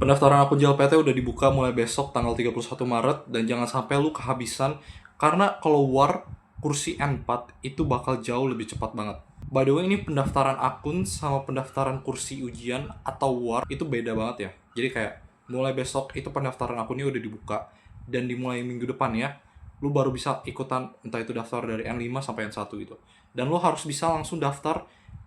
Pendaftaran akun JLPT udah dibuka mulai besok tanggal 31 Maret dan jangan sampai lu kehabisan karena kalau war kursi N4 itu bakal jauh lebih cepat banget. By the way, ini pendaftaran akun sama pendaftaran kursi ujian atau war itu beda banget ya. Jadi kayak mulai besok itu pendaftaran akunnya udah dibuka dan dimulai minggu depan ya. Lu baru bisa ikutan entah itu daftar dari N5 sampai N1 gitu. Dan lu harus bisa langsung daftar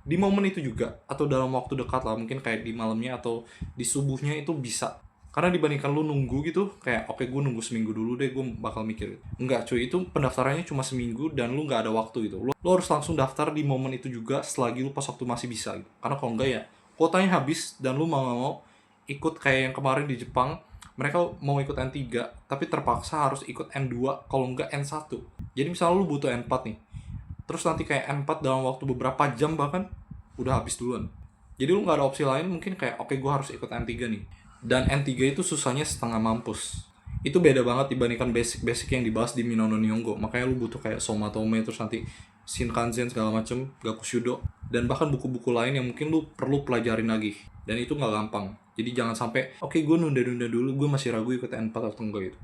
di momen itu juga atau dalam waktu dekat lah, mungkin kayak di malamnya atau di subuhnya itu bisa. Karena dibandingkan lu nunggu gitu kayak oke, gue nunggu seminggu dulu deh gue bakal mikir, enggak cuy, itu pendaftarannya cuma seminggu dan lu nggak ada waktu gitu. Lu harus langsung daftar di momen itu juga selagi lu pas waktu masih bisa gitu, karena kalau enggak ya kuotanya habis dan lu mau ikut kayak yang kemarin di Jepang, mereka mau ikut N3 tapi terpaksa harus ikut N2 kalau enggak N1. Jadi misalnya lu butuh N4 nih, terus nanti kayak N4 dalam waktu beberapa jam bahkan udah habis duluan. Jadi lu nggak ada opsi lain, mungkin kayak oke, gue harus ikut N3 nih. Dan N3 itu susahnya setengah mampus. Itu beda banget dibandingkan basic-basic yang dibahas di Minono Nihongo. Makanya lu butuh kayak Somatome, terus nanti Shinkansen segala macem, Gakushudo, dan bahkan buku-buku lain yang mungkin lu perlu pelajarin lagi. Dan itu nggak gampang. Jadi jangan sampai oke, gue nunda-nunda dulu, gue masih ragu ikut N4 atau enggak gitu.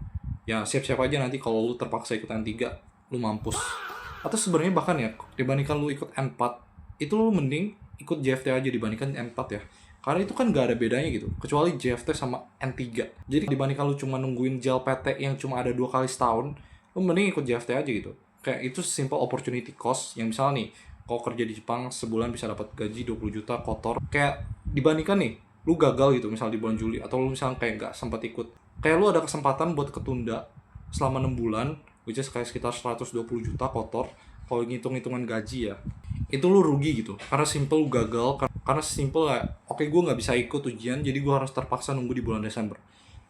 Ya siap-siap aja nanti kalau lu terpaksa ikut N3, lu mampus. Atau sebenarnya bahkan ya, dibandingkan lu ikut N4, itu lu mending ikut JFT aja dibandingkan N4 ya. Karena itu kan gak ada bedanya gitu, kecuali JFT sama N3. Jadi dibandingkan lu cuma nungguin JLPT yang cuma ada 2 kali setahun, lu mending ikut JFT aja gitu. Kayak itu simple opportunity cost, yang misalnya nih, kalau kerja di Jepang sebulan bisa dapat gaji 20 juta kotor. Kayak dibandingkan nih, lu gagal gitu misalnya di bulan Juli, atau lu misalnya kayak gak sempat ikut. Kayak lu ada kesempatan buat ketunda selama 6 bulan, which is kayak sekitar 120 juta kotor, kalau ngitung-hitungan gaji ya. Itu lu rugi gitu, karena simple lu gagal, karena simple ya, oke gue nggak bisa ikut ujian, jadi gue harus terpaksa nunggu di bulan Desember.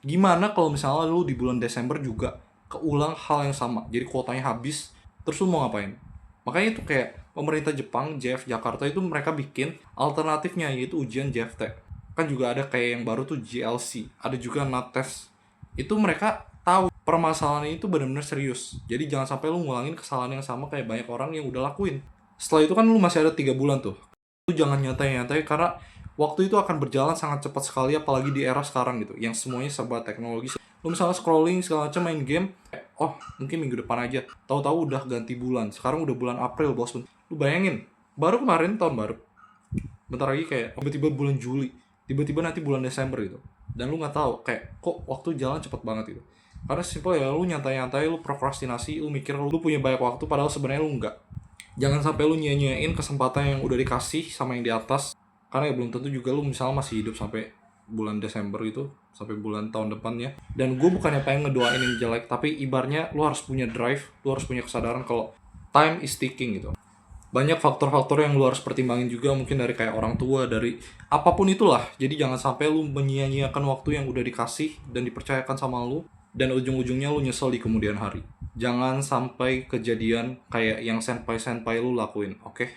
Gimana kalau misalnya lu di bulan Desember juga keulang hal yang sama, jadi kuotanya habis, terus lu mau ngapain? Makanya itu kayak pemerintah Jepang, JF Jakarta itu mereka bikin alternatifnya, yaitu ujian JFT. Kan juga ada kayak yang baru tuh JLC, ada juga NAT test. Itu mereka tahu permasalahan itu benar-benar serius, jadi jangan sampai lu ngulangin kesalahan yang sama kayak banyak orang yang udah lakuin. Setelah itu kan lu masih ada 3 bulan tuh. Lu jangan nyantai-nyantai karena waktu itu akan berjalan sangat cepat sekali, apalagi di era sekarang gitu, yang semuanya serba teknologi. Lu misalnya scrolling segala macam, main game, oh mungkin minggu depan aja. Tahu-tahu udah ganti bulan. Sekarang udah bulan April, bos. Lu bayangin, baru kemarin tahun baru. Bentar lagi kayak tiba-tiba bulan Juli, tiba-tiba nanti bulan Desember gitu. Dan lu nggak tahu kayak kok waktu jalan cepet banget gitu. Karena simple ya, lu nyantai-nyantai, lu prokrastinasi, lu mikir lu punya banyak waktu padahal sebenarnya lu enggak. Jangan sampai lu nyanyain kesempatan yang udah dikasih sama yang di atas, karena ya belum tentu juga lu misalnya masih hidup sampai bulan Desember gitu, sampai bulan tahun depannya. Dan gue bukannya pengen ngedoain yang jelek, tapi ibarnya lu harus punya drive, lu harus punya kesadaran kalau time is ticking gitu. Banyak faktor-faktor yang lu harus pertimbangin juga, mungkin dari kayak orang tua, dari apapun itulah. Jadi jangan sampai lu menyia-nyiakan waktu yang udah dikasih dan dipercayakan sama lu, dan ujung-ujungnya lu nyesel di kemudian hari. Jangan sampai kejadian kayak yang senpai-senpai lu lakuin, oke?